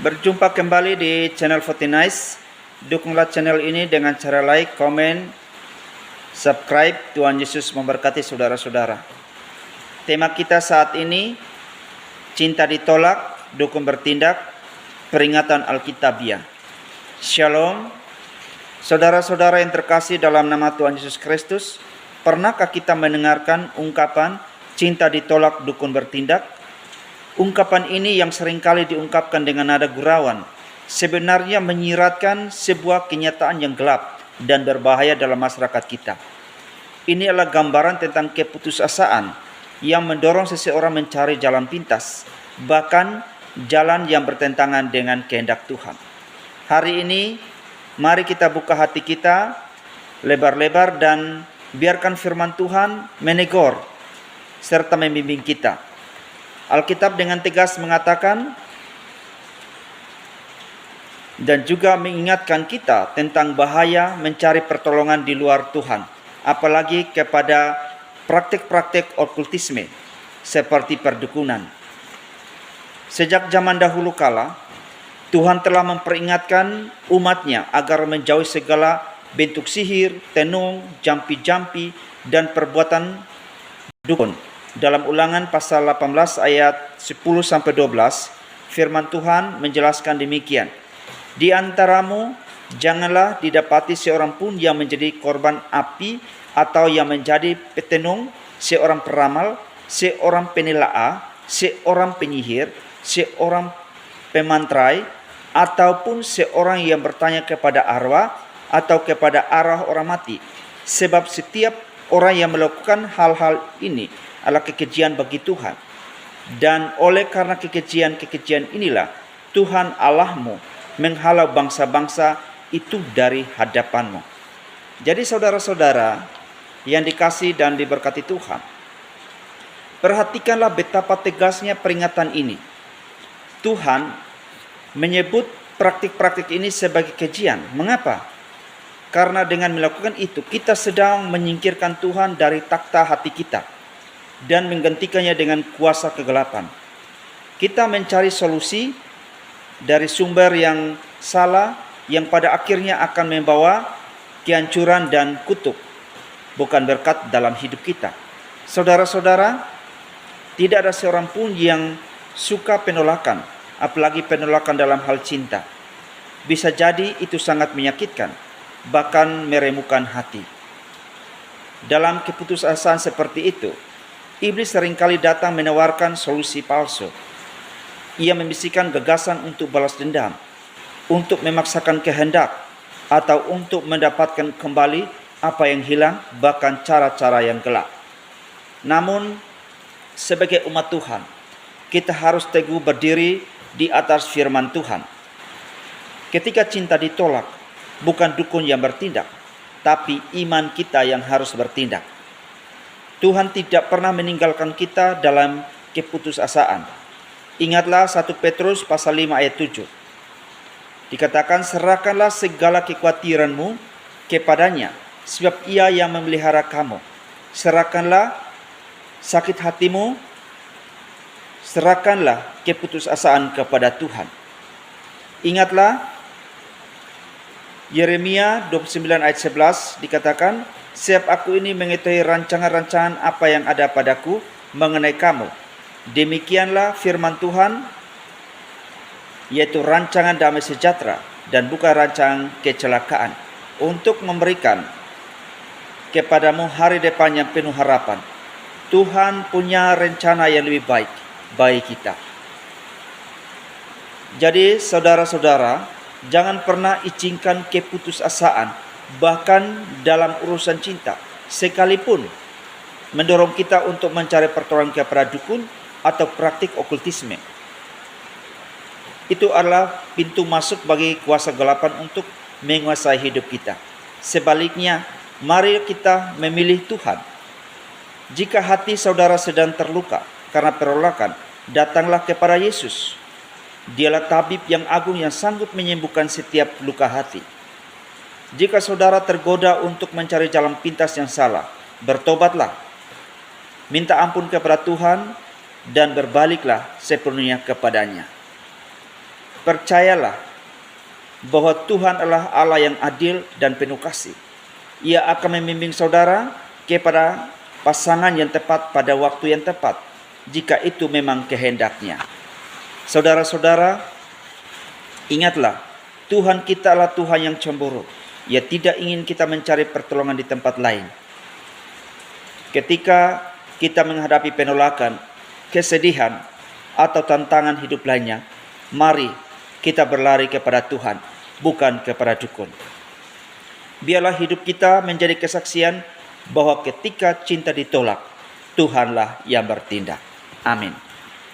Berjumpa kembali di channel Fortinice. Dukunglah channel ini dengan cara like, komen, subscribe. Tuhan Yesus memberkati saudara-saudara. Tema kita saat ini, cinta ditolak, dukun bertindak, peringatan Alkitabiah. Shalom. Saudara-saudara yang terkasih dalam nama Tuhan Yesus Kristus, pernahkah kita mendengarkan ungkapan cinta ditolak, dukun bertindak? Ungkapan ini yang seringkali diungkapkan dengan nada gurauan, sebenarnya menyiratkan sebuah kenyataan yang gelap dan berbahaya dalam masyarakat kita. Ini adalah gambaran tentang keputusasaan yang mendorong seseorang mencari jalan pintas, bahkan jalan yang bertentangan dengan kehendak Tuhan. Hari ini, mari kita buka hati kita lebar-lebar dan biarkan firman Tuhan menegur serta membimbing kita. Alkitab dengan tegas mengatakan dan juga mengingatkan kita tentang bahaya mencari pertolongan di luar Tuhan, apalagi kepada praktik-praktik okultisme seperti perdukunan. Sejak zaman dahulu kala, Tuhan telah memperingatkan umatnya agar menjauhi segala bentuk sihir, tenung, jampi-jampi, dan perbuatan dukun. Dalam Ulangan pasal 18 ayat 10-12, firman Tuhan menjelaskan demikian. Di antaramu janganlah didapati seorang pun yang menjadi korban api atau yang menjadi petenung, seorang peramal, seorang penelaah, seorang penyihir, seorang pemantrai, ataupun seorang yang bertanya kepada arwah atau kepada arwah orang mati. Sebab setiap orang yang melakukan hal-hal ini adalah kekejian bagi Tuhan. Dan oleh karena kekejian inilah Tuhan Allahmu menghalau bangsa-bangsa itu dari hadapanmu. Jadi saudara-saudara yang dikasihi dan diberkati Tuhan, perhatikanlah betapa tegasnya peringatan ini. Tuhan menyebut praktik-praktik ini sebagai kejian. Mengapa? Karena dengan melakukan itu kita sedang menyingkirkan Tuhan dari takhta hati kita dan menggantikannya dengan kuasa kegelapan. Kita mencari solusi dari sumber yang salah yang pada akhirnya akan membawa kehancuran dan kutuk, bukan berkat dalam hidup kita. Saudara-saudara, tidak ada seorang pun yang suka penolakan, apalagi penolakan dalam hal cinta. Bisa jadi itu sangat menyakitkan, bahkan meremukan hati. Dalam keputusasaan seperti itu, iblis seringkali datang menawarkan solusi palsu. Ia membisikkan gagasan untuk balas dendam, untuk memaksakan kehendak, atau untuk mendapatkan kembali apa yang hilang, bahkan cara-cara yang gelap. Namun, sebagai umat Tuhan, kita harus teguh berdiri di atas firman Tuhan. Ketika cinta ditolak, bukan dukun yang bertindak, tapi iman kita yang harus bertindak. Tuhan tidak pernah meninggalkan kita dalam keputusasaan. Ingatlah 1 Petrus pasal 5 ayat 7. Dikatakan, serahkanlah segala kekhawatiranmu kepadanya, sebab ia yang memelihara kamu. Serahkanlah sakit hatimu, serahkanlah keputusasaan kepada Tuhan. Ingatlah Yeremia 29 ayat 11 dikatakan, sebab aku ini mengetahui rancangan-rancangan apa yang ada padaku mengenai kamu. Demikianlah firman Tuhan, yaitu rancangan damai sejahtera dan bukan rancangan kecelakaan, untuk memberikan kepadamu hari depan yang penuh harapan. Tuhan punya rencana yang lebih baik bagi kita. Jadi saudara-saudara, jangan pernah izinkan keputusasaan bahkan dalam urusan cinta, sekalipun mendorong kita untuk mencari pertolongan kepada dukun atau praktik okultisme. Itu adalah pintu masuk bagi kuasa gelapan untuk menguasai hidup kita. Sebaliknya, mari kita memilih Tuhan. Jika hati saudara sedang terluka karena penolakan, datanglah kepada Yesus. Dialah tabib yang agung yang sanggup menyembuhkan setiap luka hati. Jika saudara tergoda untuk mencari jalan pintas yang salah, bertobatlah, minta ampun kepada Tuhan, dan berbaliklah sepenuhnya kepadanya. Percayalah bahwa Tuhan adalah Allah yang adil dan penuh kasih. Ia akan membimbing saudara kepada pasangan yang tepat pada waktu yang tepat, jika itu memang kehendaknya. Saudara-saudara, ingatlah, Tuhan kita adalah Tuhan yang cemburu. Ia tidak ingin kita mencari pertolongan di tempat lain. Ketika kita menghadapi penolakan, kesedihan, atau tantangan hidup lainnya, mari kita berlari kepada Tuhan, bukan kepada dukun. Biarlah hidup kita menjadi kesaksian bahwa ketika cinta ditolak, Tuhanlah yang bertindak. Amin.